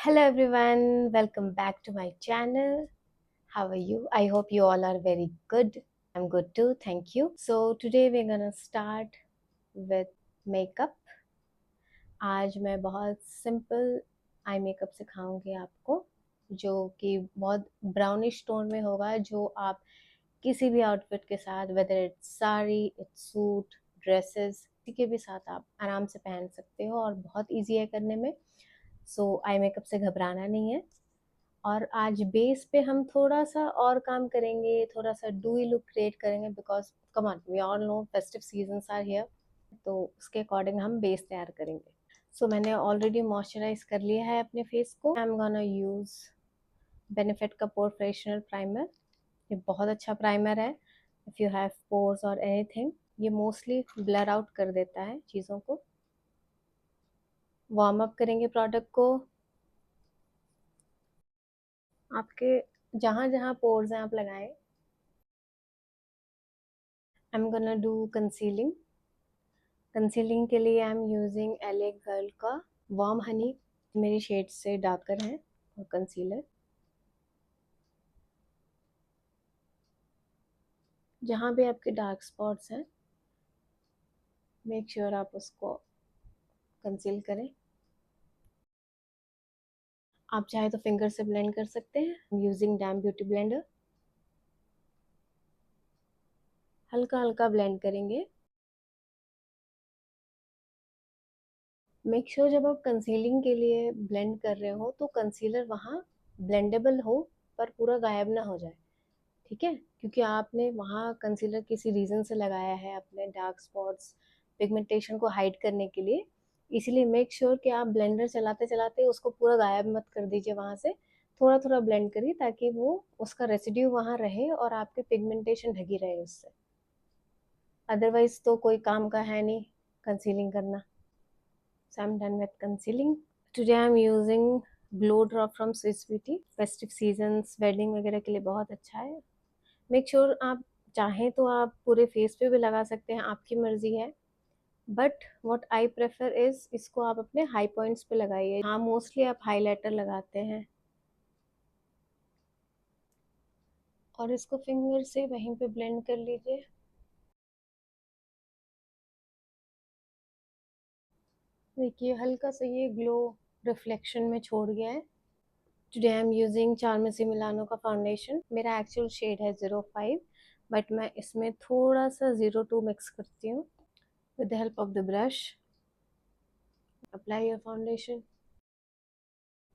Hello everyone, welcome back to my channel. How are you? I hope you all are very good. I'm good too, thank you. So today we're gonna start with makeup. आज मैं बहुत simple eye makeup सिखाऊंगी आपको जो कि बहुत brownish tone में होगा, जो आप किसी भी आउटफिट के साथ, whether it's sari, it's suit, dresses, किसी के भी साथ आप आराम से पहन सकते हो और बहुत इजी है करने में। सो आई मेकअप से घबराना नहीं है। और आज बेस पे हम थोड़ा सा और काम करेंगे, थोड़ा सा डूई लुक क्रिएट करेंगे because come on, we all know festive seasons are here. तो उसके अकॉर्डिंग हम बेस तैयार करेंगे। सो मैंने ऑलरेडी मॉइस्चराइज कर लिया है अपने फेस को। आई एम गोना यूज बेनिफिट का पोर फ्रेशनर प्राइमर। ये बहुत अच्छा प्राइमर है। इफ़ यू हैव पोर्स और एनीथिंग, ये मोस्टली ब्लर आउट कर देता है चीज़ों को। वार्म अप करेंगे प्रोडक्ट को। आपके जहाँ जहाँ पोर्स हैं आप लगाएं। आई am gonna do concealing. Concealing के लिए आई एम यूजिंग एले गर्ल का वार्म हनी। मेरी शेड से डार्कर है और कंसीलर। जहाँ भी आपके डार्क स्पॉट्स हैं, मेक श्योर आप उसको कंसील करें। आप चाहे तो फिंगर से ब्लेंड कर सकते हैं यूजिंग डैम ब्यूटी ब्लेंडर। हल्का हल्का ब्लेंड करेंगे। मेक श्योर जब आप कंसीलिंग के लिए ब्लेंड कर रहे हो तो कंसीलर वहाँ ब्लेंडेबल हो, पर पूरा गायब ना हो जाए। ठीक है, क्योंकि आपने वहाँ कंसीलर किसी रीज़न से लगाया है अपने डार्क स्पॉट्स, पिगमेंटेशन को हाइड करने के लिए। इसीलिए मेक श्योर कि आप ब्लेंडर चलाते चलाते उसको पूरा गायब मत कर दीजिए वहाँ से। थोड़ा थोड़ा ब्लेंड करिए ताकि वो उसका रेसिड्यू वहाँ रहे और आपके पिगमेंटेशन ढकी रहे उससे। अदरवाइज तो कोई काम का है नहीं कंसीलिंग करना। So I'm done with concealing. Today I'm using Glow Drop from Swiss Beauty. Festive seasons, wedding वगैरह के लिए बहुत अच्छा है। मेक श्योर आप चाहें तो आप पूरे फेस पे भी लगा सकते हैं, आपकी मर्जी है। But what I prefer is इसको आप अपने हाई पॉइंट्स पे लगाइए। हाँ, मोस्टली आप हाईलाइटर लगाते हैं और इसको फिंगर से वहीं पे ब्लेंड कर लीजिए। देखिए हल्का सा ये ग्लो रिफ्लेक्शन में छोड़ गया है। Today I am using Charmacy Milano का फाउंडेशन। मेरा एक्चुअल शेड है 05, बट मैं इसमें थोड़ा सा 02 मिक्स करती हूँ with the help of the brush. Apply your foundation.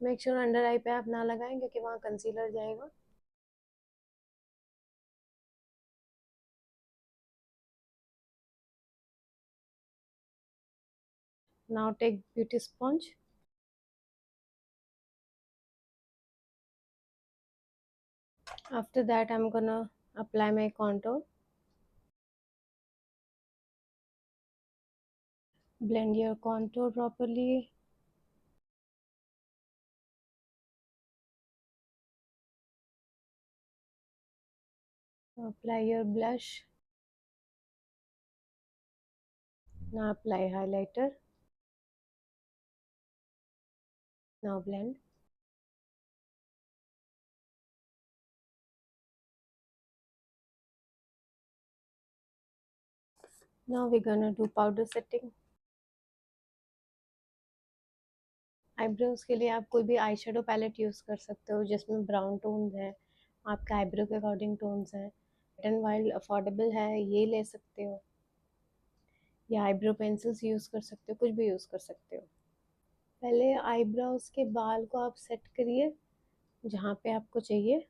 Make sure under eye पे आप ना लगाएं क्योंकि वहाँ कंसीलर जाएगा। Now take beauty sponge. After that I am gonna apply my contour. Blend your contour properly. Apply your blush. Now apply highlighter. Now blend. Now we're gonna do powder setting. Eyebrows के लिए आप कोई भी eye shadow palette use कर सकते हो जिसमें brown tones हैं, आपके आईब्रो के अकॉर्डिंग टोन्स हैं। वेट एंड वाइल्ड अफोर्डेबल है, ये ले सकते हो, या आईब्रो पेंसिल्स यूज़ कर सकते हो, कुछ भी यूज़ कर सकते हो। पहले आईब्रोज के बाल को आप सेट करिए जहाँ पे आपको चाहिए,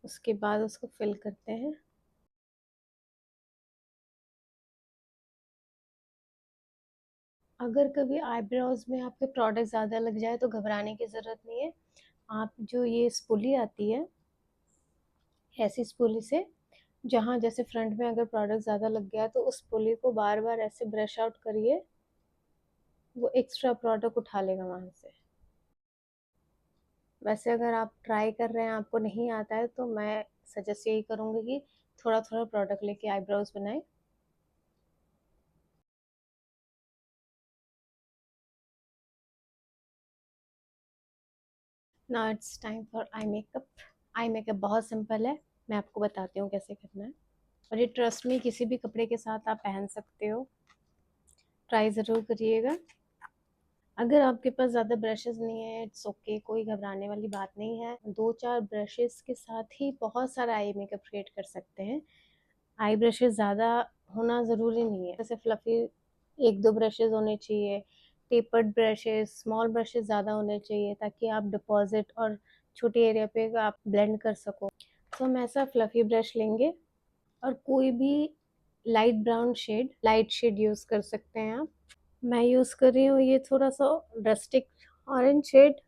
उसके बाद उसको फिल करते हैं। अगर कभी आईब्रोज में आपके प्रोडक्ट ज़्यादा लग जाए तो घबराने की ज़रूरत नहीं है। आप जो ये स्पूली आती है, ऐसी स्पूली से जहाँ जैसे फ्रंट में अगर प्रोडक्ट ज़्यादा लग गया तो उस पुली को बार बार ऐसे ब्रश आउट करिए, वो एक्स्ट्रा प्रोडक्ट उठा लेगा वहाँ से। वैसे अगर आप ट्राई कर रहे हैं आपको नहीं आता है तो मैं सजेस्ट यही करूँगी कि थोड़ा थोड़ा प्रोडक्ट लेके आईब्रोज बनाएं। Now it's time for eye makeup. Eye makeup बहुत सिंपल है, मैं आपको बताती हूँ कैसे करना है, और ये ट्रस्ट में किसी भी कपड़े के साथ आप पहन सकते हो, ट्राई ज़रूर करिएगा। अगर आपके पास ज़्यादा ब्रशेस नहीं है, इट्स ओके, कोई घबराने वाली बात नहीं है। 2-4 ब्रशेस के साथ ही बहुत सारा आई मेकअप क्रिएट कर सकते हैं। आई ब्रशेस ज़्यादा होना ज़रूरी नहीं है, जैसे फ्लफी 1-2 ब्रशेस होने चाहिए, टेपर्ड ब्रशेस, स्मॉल ब्रशेस ज़्यादा होने चाहिए, ताकि आप डिपॉजिट और छोटे एरिया पे आप ब्लेंड कर सको। तो हम ऐसा फ्लफी ब्रश लेंगे, और कोई भी light brown shade, light shade use कर सकते हैं आप। मैं यूज़ कर रही हूँ ये थोड़ा सा rustic orange shade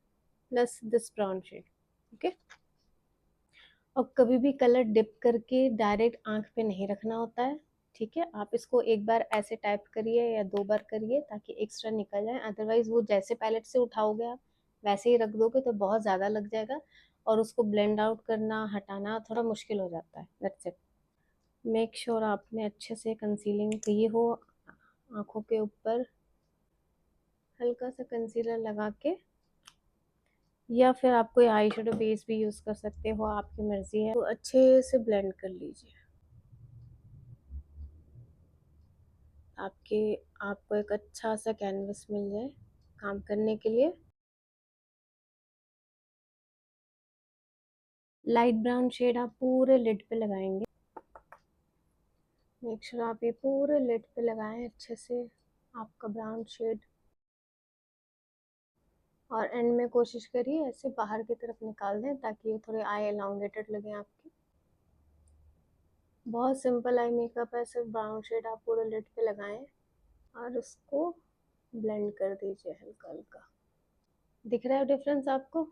plus this brown shade, okay. और कभी भी कलर डिप करके डायरेक्ट आंख पे नहीं रखना होता है, ठीक है। आप इसको एक बार ऐसे टाइप करिए या 2 बार करिए ताकि एक्स्ट्रा निकल जाए, अदरवाइज वो जैसे पैलेट से उठाओगे आप वैसे ही रख दोगे तो बहुत ज़्यादा लग जाएगा, और उसको ब्लेंड आउट करना, हटाना थोड़ा मुश्किल हो जाता है। That's it. मेक श्योर आपने अच्छे से कंसीलिंग की हो, आँखों के ऊपर हल्का सा कंसीलर लगा के, या फिर आप कोई आई शेडो बेस भी यूज़ कर सकते हो, आपकी मर्ज़ी है। तो अच्छे से ब्लेंड कर लीजिए, आपके आपको एक अच्छा सा कैनवस मिल जाए काम करने के लिए। लाइट ब्राउन शेड आप पूरे लिड पे लगाएंगे। मेक श्योर आप ये पूरे लिड पे लगाएं अच्छे से आपका ब्राउन शेड, और एंड में कोशिश करिए ऐसे बाहर की तरफ निकाल दें ताकि ये थोड़े आई एलोंगेटेड लगे आपके। बहुत सिंपल आई मेकअप है, सिर्फ ब्राउन शेड आप पूरे लिड पे लगाएं और उसको ब्लेंड कर दीजिए हल्का हल्का। दिख रहा है डिफरेंस आपको?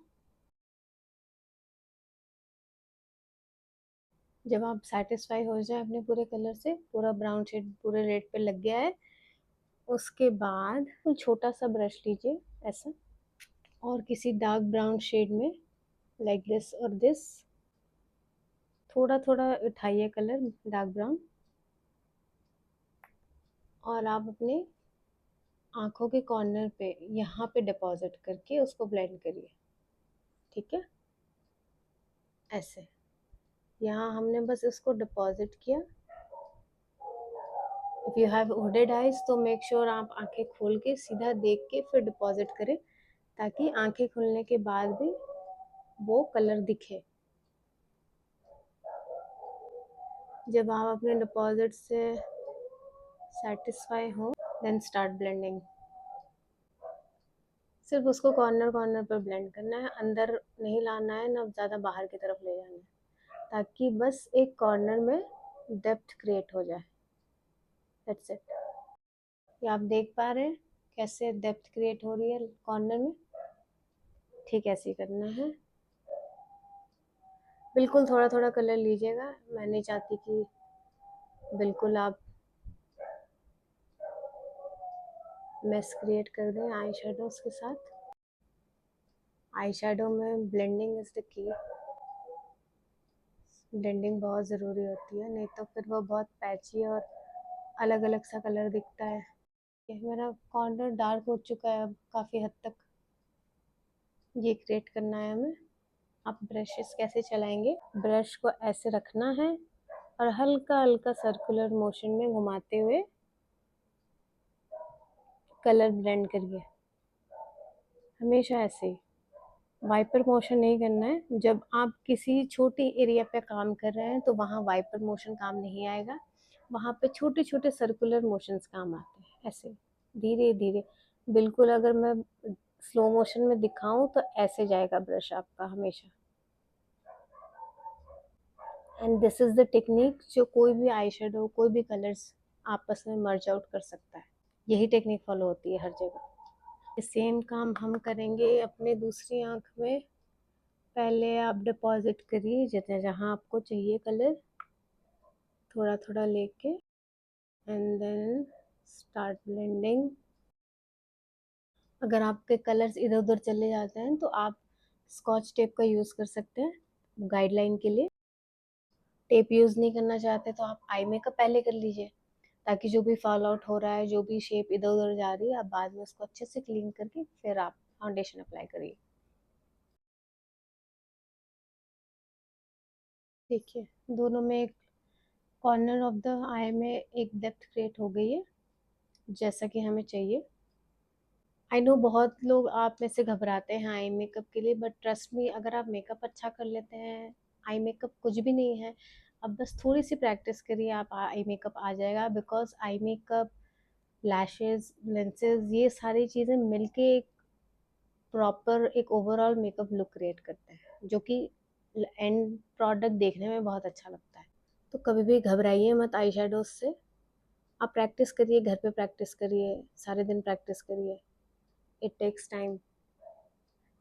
जब आप सेटिस्फाई हो जाए अपने पूरे कलर से, पूरा ब्राउन शेड पूरे रेड पे लग गया है, उसके बाद कोई छोटा सा ब्रश लीजिए ऐसा, और किसी डार्क ब्राउन शेड में लाइक दिस और दिस, थोड़ा थोड़ा उठाइए कलर डार्क ब्राउन, और आप अपने आंखों के कॉर्नर पे यहाँ पे डिपॉजिट करके उसको ब्लेंड करिए, ठीक है। ऐसे यहाँ हमने बस इसको डिपॉजिट किया। If you have hooded eyes तो मेक श्योर आप आंखें खोल के सीधा देख के फिर डिपॉजिट करें, ताकि आंखें खुलने के बाद भी वो कलर दिखे। जब आप अपने डिपॉजिट से सेटिस्फाई हो देन स्टार्ट ब्लेंडिंग। सिर्फ उसको कॉर्नर कॉर्नर पर ब्लेंड करना है, अंदर नहीं लाना है ना ज़्यादा बाहर की तरफ ले जाना है, ताकि बस एक कॉर्नर में डेप्थ क्रिएट हो जाए। That's it. ये आप देख पा रहे हैं कैसे डेप्थ क्रिएट हो रही है कॉर्नर में, ठीक ऐसे ही करना है। बिल्कुल थोड़ा थोड़ा कलर लीजिएगा, मैं नहीं चाहती कि बिल्कुल आप मेस क्रिएट कर दें आई शेडोज़ के साथ। आई शेडो में blending is the key, blending बहुत ज़रूरी होती है, नहीं तो फिर वो बहुत पैची और अलग अलग सा कलर दिखता है। मेरा कॉर्नर डार्क हो चुका है अब काफ़ी हद तक, ये क्रिएट करना है हमें। आप ब्रशेस कैसे चलाएंगे, ब्रश को ऐसे रखना है और हल्का हल्का सर्कुलर मोशन में घुमाते हुए कलर ब्लेंड करिए, हमेशा ऐसे ही। वाइपर मोशन नहीं करना है। जब आप किसी छोटी एरिया पे काम कर रहे हैं तो वहाँ वाइपर मोशन काम नहीं आएगा, वहाँ पे छोटे छोटे सर्कुलर मोशंस काम आते हैं, ऐसे धीरे धीरे। बिल्कुल अगर मैं स्लो मोशन में दिखाऊं तो ऐसे जाएगा ब्रश आपका हमेशा। And this is the technique जो कोई भी आई शेडो, कोई भी कलर्स आपस में मर्ज आउट कर सकता है। यही टेक्निक फॉलो होती है हर जगह। सेम काम हम करेंगे अपने दूसरी आंख में। पहले आप डिपॉजिट करिए जितना जहाँ आपको चाहिए कलर, थोड़ा थोड़ा लेके, एंड देन स्टार्ट ब्लेंडिंग। अगर आपके कलर्स इधर उधर चले जाते हैं तो आप स्कॉच टेप का यूज़ कर सकते हैं गाइडलाइन के लिए। टेप यूज़ नहीं करना चाहते तो आप आई मेकअप पहले कर लीजिए, ताकि जो भी फॉल आउट हो रहा है, जो भी शेप इधर उधर जा रही है, आप बाद में उसको अच्छे से क्लीन करके फिर आप फाउंडेशन अप्लाई करिए। देखिए दोनों में एक कॉर्नर ऑफ द आई में एक डेप्थ क्रिएट हो गई है जैसा कि हमें चाहिए। आई नो बहुत लोग आप में से घबराते हैं आई मेकअप के लिए, बट ट्रस्ट मी, अगर आप मेकअप अच्छा कर लेते हैं, आई मेकअप कुछ भी नहीं है। अब बस थोड़ी सी प्रैक्टिस करिए, आप आई मेकअप आ जाएगा। Because eye makeup, lashes, lenses, ये सारी चीज़ें मिलके एक प्रॉपर एक ओवरऑल मेकअप लुक क्रिएट करते हैं, जो कि एंड प्रोडक्ट देखने में बहुत अच्छा लगता है। तो कभी भी घबराइए मत आई शेडोज से। आप प्रैक्टिस करिए, घर पे प्रैक्टिस करिए, सारे दिन प्रैक्टिस करिए। It takes time.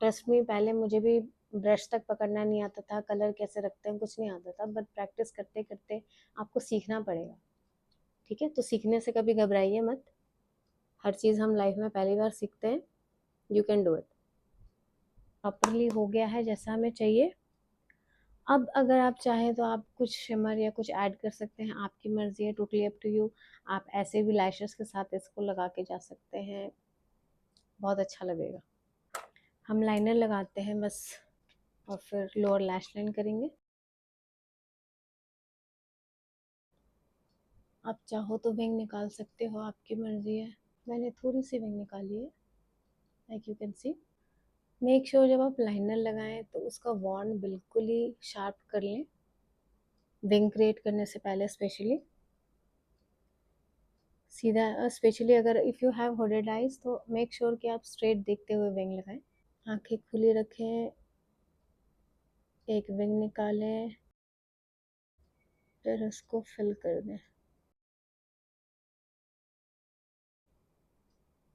Trust me, पहले मुझे भी ब्रश तक पकड़ना नहीं आता था, कलर कैसे रखते हैं कुछ नहीं आता था, बट प्रैक्टिस करते करते आपको सीखना पड़ेगा। ठीक है, तो सीखने से कभी घबराइए मत। हर चीज़ हम लाइफ में पहली बार सीखते हैं। You can do it. Properly हो गया है जैसा हमें चाहिए। अब अगर आप चाहें तो आप कुछ शिमर या कुछ ऐड कर सकते हैं, आपकी मर्जी है, टोटली अप टू यू। आप ऐसे भी लैशेस के साथ इसको लगा के जा सकते हैं, बहुत अच्छा लगेगा। हम लाइनर लगाते हैं बस, और फिर लोअर लैश लाइन करेंगे। आप चाहो तो विंग निकाल सकते हो, आपकी मर्जी है। मैंने थोड़ी सी विंग निकाली है, like you can see. Make sure जब आप लाइनर लगाएं तो उसका वॉन्ड बिल्कुल ही शार्प कर लें, विंग क्रिएट करने से पहले स्पेशली। सीधा स्पेशली अगर if you have hoarded eyes तो मेक श्योर कि आप स्ट्रेट देखते हुए विंग लगाएं। आंखें खुली रखें, एक विंग निकालें, फिर उसको फिल कर दें।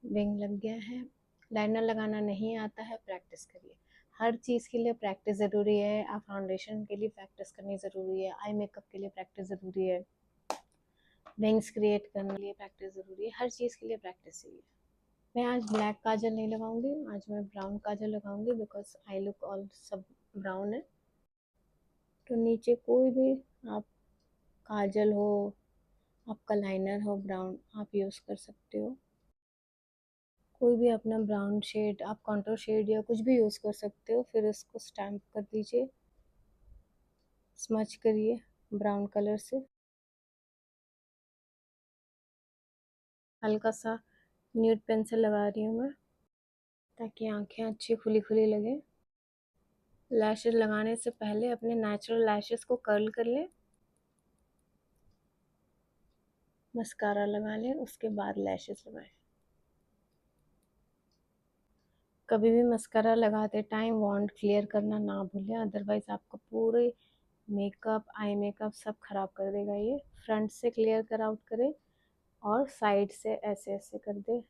विंग लग गया है। लाइनर लगाना नहीं आता है, प्रैक्टिस करिए। हर चीज़ के लिए प्रैक्टिस ज़रूरी है। आप फाउंडेशन के लिए प्रैक्टिस करनी ज़रूरी है, आई मेकअप के लिए प्रैक्टिस ज़रूरी है, विंग्स क्रिएट करने के लिए प्रैक्टिस ज़रूरी है, हर चीज़ के लिए प्रैक्टिस चाहिए। मैं आज ब्लैक काजल नहीं लगाऊंगी, आज मैं ब्राउन काजल लगाऊंगी, बिकॉज आई लुक ऑल सब ब्राउन है। तो नीचे कोई भी आप काजल हो, आपका लाइनर हो ब्राउन, आप यूज़ कर सकते हो। कोई भी अपना ब्राउन शेड, आप कॉन्टोर शेड या कुछ भी यूज़ कर सकते हो। फिर इसको स्टैम्प कर दीजिए, स्मच करिए ब्राउन कलर से। हल्का सा न्यूड पेंसिल लगा रही हूँ मैं, ताकि आंखें अच्छी खुली खुली लगे। लैशेस लगाने से पहले अपने नेचुरल लैशेस को कर्ल कर लें, मस्कारा लगा लें, उसके बाद लैशेस लगाएं। कभी भी मस्कारा लगाते टाइम वॉन्ड क्लियर करना ना भूलें, अदरवाइज आपका पूरे मेकअप, आई मेकअप सब खराब कर देगा ये। फ्रंट से क्लियर कर आउट करें और साइड से ऐसे ऐसे कर दे,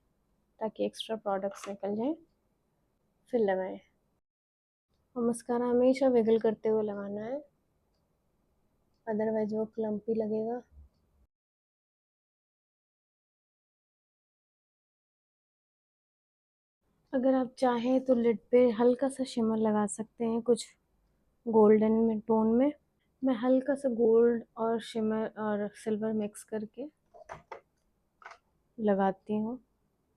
ताकि एक्स्ट्रा प्रोडक्ट्स निकल जाएं, फिर लगाएं। और मस्कारा हमेशा विगल करते हुए लगाना है, अदरवाइज वो क्लम्पी लगेगा। अगर आप चाहें तो लिड पे हल्का सा शिमर लगा सकते हैं, कुछ गोल्डन में टोन में। मैं हल्का सा गोल्ड और शिमर और सिल्वर मिक्स करके लगाती हूँ।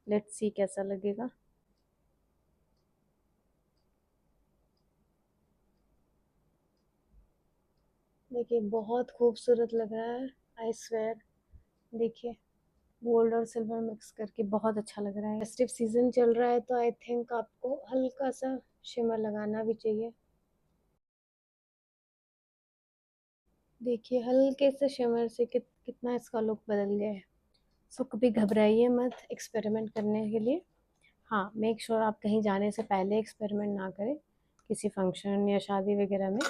लेट्स सी कैसा लगेगा। देखिए बहुत खूबसूरत लग रहा है, आई स्वेयर। देखिए गोल्ड और सिल्वर मिक्स करके बहुत अच्छा लग रहा है। फेस्टिव सीजन चल रहा है, तो आई थिंक आपको हल्का सा शिमर लगाना भी चाहिए। देखिए हल्के से शिमर से कितना इसका लुक बदल गया है। सो कभी घबराइए मत एक्सपेरिमेंट करने के लिए। हाँ, मेक श्योर आप कहीं जाने से पहले एक्सपेरिमेंट ना करें, किसी फंक्शन या शादी वगैरह में।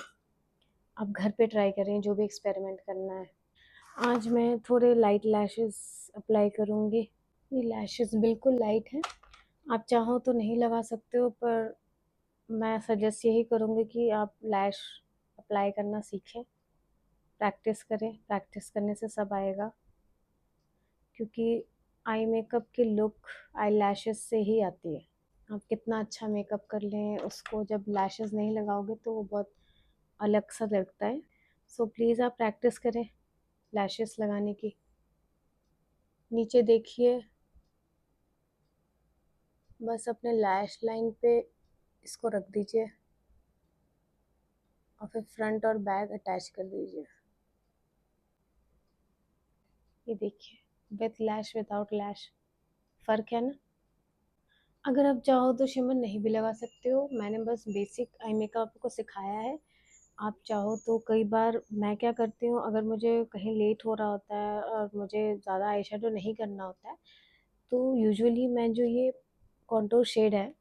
आप घर पे ट्राई करें जो भी एक्सपेरिमेंट करना है। आज मैं थोड़े लाइट लैशेस अप्लाई करूँगी। ये लैशेस बिल्कुल लाइट हैं, आप चाहो तो नहीं लगा सकते हो, पर मैं सजेस्ट यही करूँगी कि आप लैश अप्लाई करना सीखें, प्रैक्टिस करें। प्रैक्टिस करने से सब आएगा, क्योंकि आई मेकअप की लुक आई लैशेस से ही आती है। आप कितना अच्छा मेकअप कर लें, उसको जब लैशेस नहीं लगाओगे तो वो बहुत अलग सा लगता है। सो प्लीज़ आप प्रैक्टिस करें लैशेस लगाने की। नीचे देखिए, बस अपने लैश लाइन पे इसको रख दीजिए। और फिर फ्रंट और बैक अटैच कर दीजिए। ये देखिए, विथ लैश विदाउट लैश, फ़र्क है ना। अगर आप चाहो तो शिमर नहीं भी लगा सकते हो, मैंने बस बेसिक आई मेकअप को सिखाया है। आप चाहो तो कई बार मैं क्या करती हूँ, अगर मुझे कहीं लेट हो रहा होता है और मुझे ज़्यादा आई शेडो नहीं करना होता है, तो यूजुअली मैं जो ये कॉन्टोर शेड है,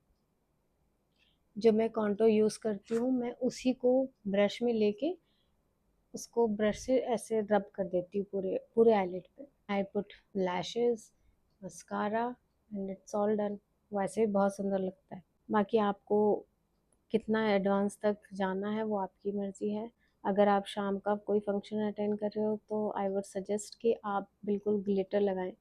जो मैं कॉन्टोर यूज़ करती हूँ, मैं उसी को ब्रश में लेके उसको ब्रश से ऐसे रब कर देती हूँ पूरे पूरे आईलिड पे। I put lashes, mascara and it's all done. वैसे भी बहुत सुंदर लगता है। बाकी आपको कितना एडवांस तक जाना है वो आपकी मर्ज़ी है। अगर आप शाम का कोई फंक्शन अटेंड कर रहे हो तो आई वुड सजेस्ट कि आप बिल्कुल ग्लिटर लगाएं,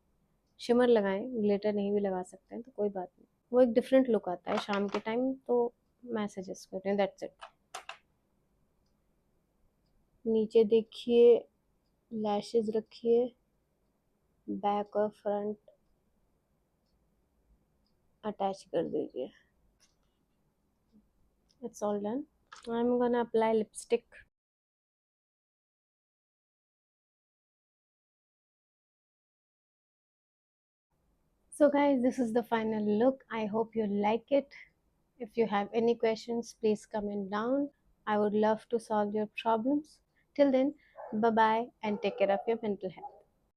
शिमर लगाएं। ग्लिटर नहीं भी लगा सकते हैं तो कोई बात नहीं, वो एक डिफरेंट लुक आता है शाम के टाइम, तो मैं सजेस्ट कर रही हूँ, दैट्स इट। नीचे देखिए, लैशेस रखिए, बैक और फ्रंट अटैच कर दीजिए। It's all done. I am gonna apply lipstick. So guys, this is the final look. I hope you like it. If you have any questions, please comment down. I would love to solve your problems. Till then, bye bye and take care of your mental health.